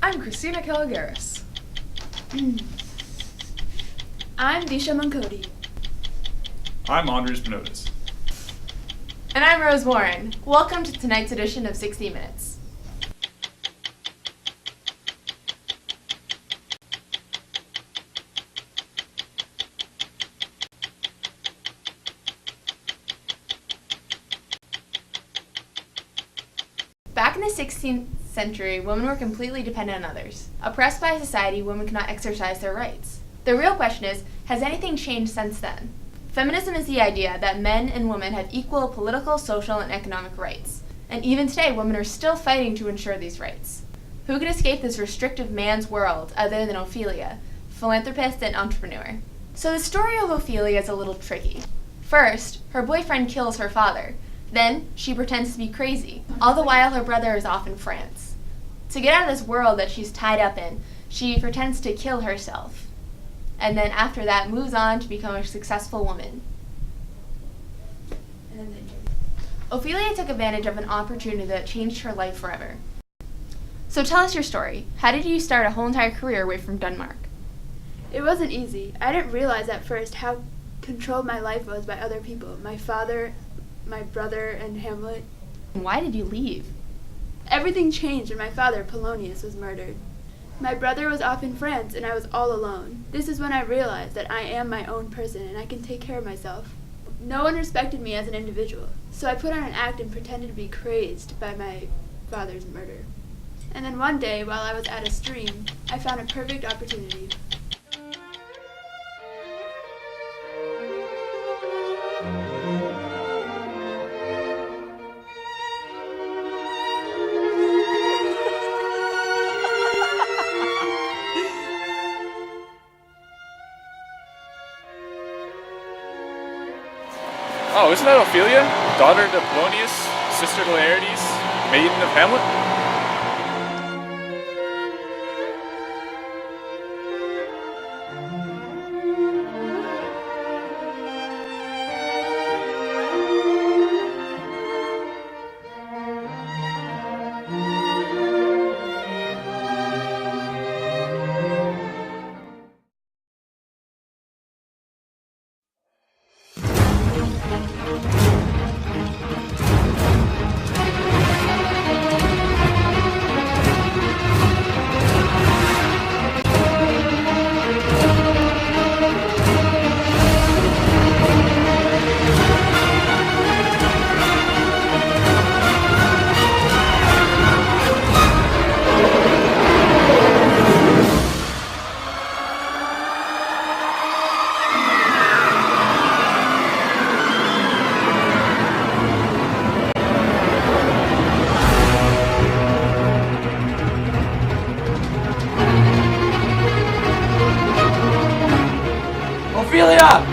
I'm Kristina Kalogeras. I'm Disha Mankodi. I'm Andrius Bernotas. And I'm Rose Warren. Welcome to tonight's edition of 60 Minutes. Back in the 16th century, women were completely dependent on others. Oppressed by society, women could not exercise their rights. The real question is, has anything changed since then? Feminism is the idea that men and women have equal political, social, and economic rights. And even today, women are still fighting to ensure these rights. Who could escape this restrictive man's world other than Ophelia, philanthropist and entrepreneur? So the story of Ophelia is a little tricky. First, her boyfriend kills her father. Then, she pretends to be crazy, all the while her brother is off in France. To get out of this world that she's tied up in, she pretends to kill herself. And then after that, moves on to become a successful woman. Ophelia took advantage of an opportunity that changed her life forever. So tell us your story. How did you start a whole entire career away from Denmark? It wasn't easy. I didn't realize at first how controlled my life was by other people. My father, my brother, and Hamlet. Why did you leave? Everything changed when my father, Polonius, was murdered. My brother was off in France and I was all alone. This is when I realized that I am my own person and I can take care of myself. No one respected me as an individual, so I put on an act and pretended to be crazed by my father's murder. And then one day, while I was at a stream, I found a perfect opportunity. Oh, isn't that Ophelia? Daughter to Polonius, sister to Laertes, maiden of Hamlet? Ophelia!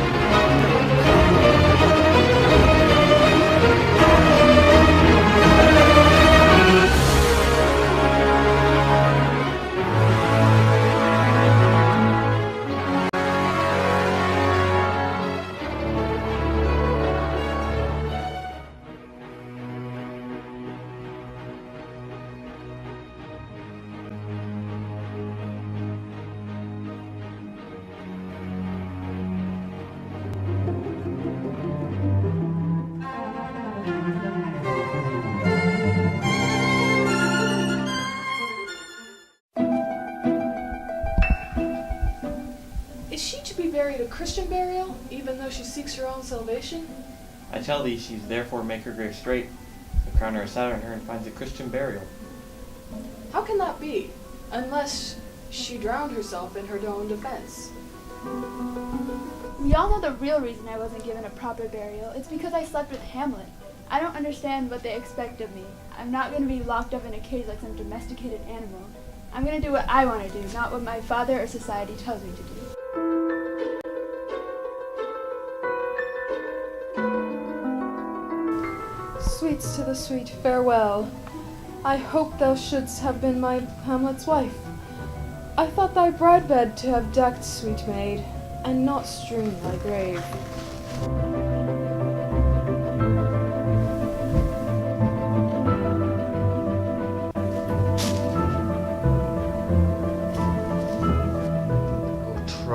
Is she to be buried a Christian burial, even though she seeks her own salvation? I tell thee, she's therefore make her grave straight, the crowner is sat on her and finds a Christian burial. How can that be? Unless she drowned herself in her own defense. We all know the real reason I wasn't given a proper burial. It's because I slept with Hamlet. I don't understand what they expect of me. I'm not going to be locked up in a cage like some domesticated animal. I'm going to do what I want to do, not what my father or society tells me to do. Sweets to the sweet, farewell. I hope thou shouldst have been my Hamlet's wife. I thought thy bride bed to have decked, sweet maid, and not strewn thy grave.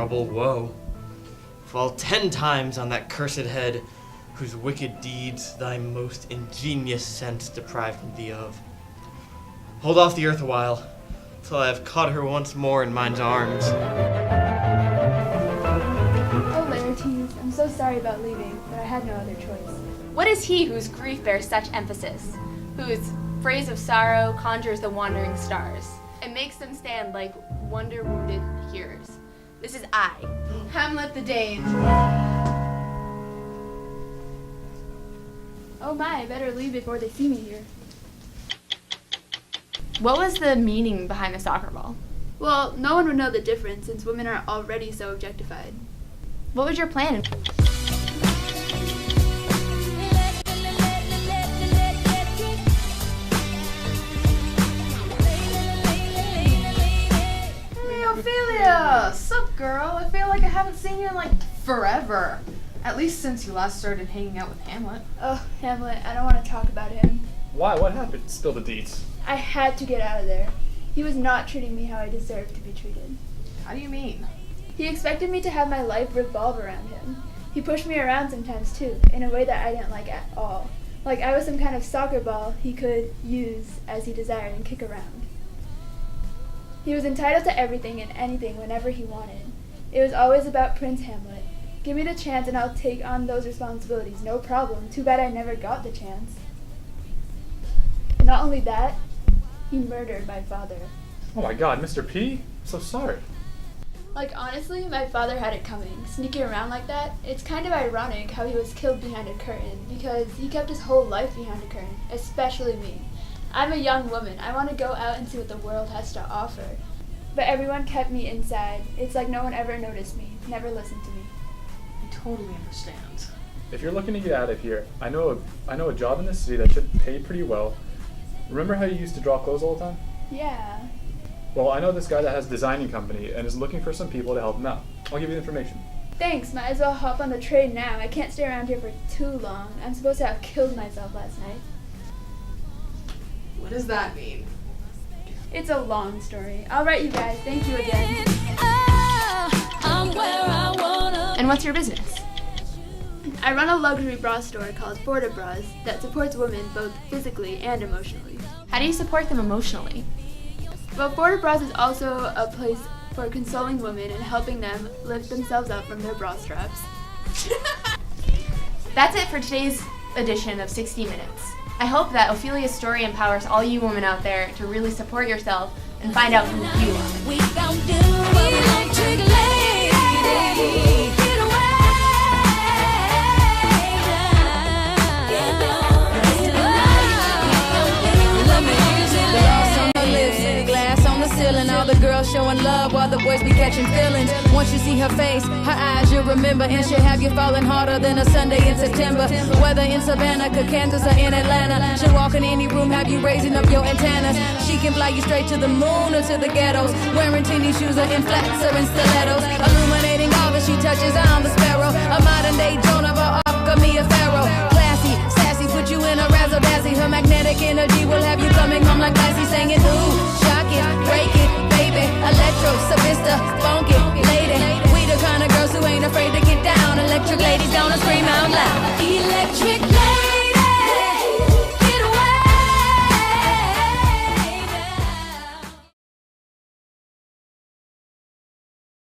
trouble, woe, fall 10 times on that cursed head, whose wicked deeds thy most ingenious sense deprived thee of. Hold off the earth a while, till I have caught her once more in mine's arms. Oh, Laertes, I'm so sorry about leaving, but I had no other choice. What is he whose grief bears such emphasis, whose phrase of sorrow conjures the wandering stars, and makes them stand like wonder-wounded hearers? This is I, Hamlet the Dane. Oh my, I better leave before they see me here. What was the meaning behind the soccer ball? Well, no one would know the difference since women are already so objectified. What was your plan? Hey, Ophelia! Sup, girl? I feel like I haven't seen you in, like, forever. At least since you last started hanging out with Hamlet. Oh, Hamlet, I don't want to talk about him. Why? What happened? Spill the deets. I had to get out of there. He was not treating me how I deserved to be treated. How do you mean? He expected me to have my life revolve around him. He pushed me around sometimes too, in a way that I didn't like at all. Like I was some kind of soccer ball he could use as he desired and kick around. He was entitled to everything and anything whenever he wanted. It was always about Prince Hamlet. Give me the chance and I'll take on those responsibilities, no problem. Too bad I never got the chance. Not only that, he murdered my father. Oh my god, Mr. P? I'm so sorry. Like, honestly, my father had it coming. Sneaking around like that, it's kind of ironic how he was killed behind a curtain, because he kept his whole life behind a curtain, especially me. I'm a young woman. I want to go out and see what the world has to offer. But everyone kept me inside. It's like no one ever noticed me, never listened to me. I totally understand. If you're looking to get out of here, I know a job in the city that should pay pretty well. Remember how you used to draw clothes all the time? Yeah. Well, I know this guy that has a designing company and is looking for some people to help him out. I'll give you the information. Thanks, might as well hop on the train now. I can't stay around here for too long. I'm supposed to have killed myself last night. What does that mean? It's a long story. All right, you guys. Thank you again. And what's your business? I run a luxury bra store called Forta Bras that supports women both physically and emotionally. How do you support them emotionally? Well, Forta Bras is also a place for consoling women and helping them lift themselves up from their bra straps. That's it for today's edition of 60 Minutes. I hope that Ophelia's story empowers all you women out there to really support yourself and find out who you are. We gon' do electric lady. Get away. Let me use it. Gloss on the lips, glass on the ceiling. All the girls showing love while the boys be catching feelings. Once you see her face, her eyes you'll remember, and she'll have you falling harder than a Sunday in September. Whether in Savannah, Kansas, or in Atlanta, she'll walk in any room, have you raising up your antennas. She can fly you straight to the moon or to the ghettos, wearing teeny shoes or in flats or in stilettos. Illuminating all that she touches on the sparrow, a modern day Joan of Arc, or Mia Farrow. Classy, sassy, put you in a razzle dazzle. Her magnetic energy will have you coming home like Lassie, singing ooh, shock it, break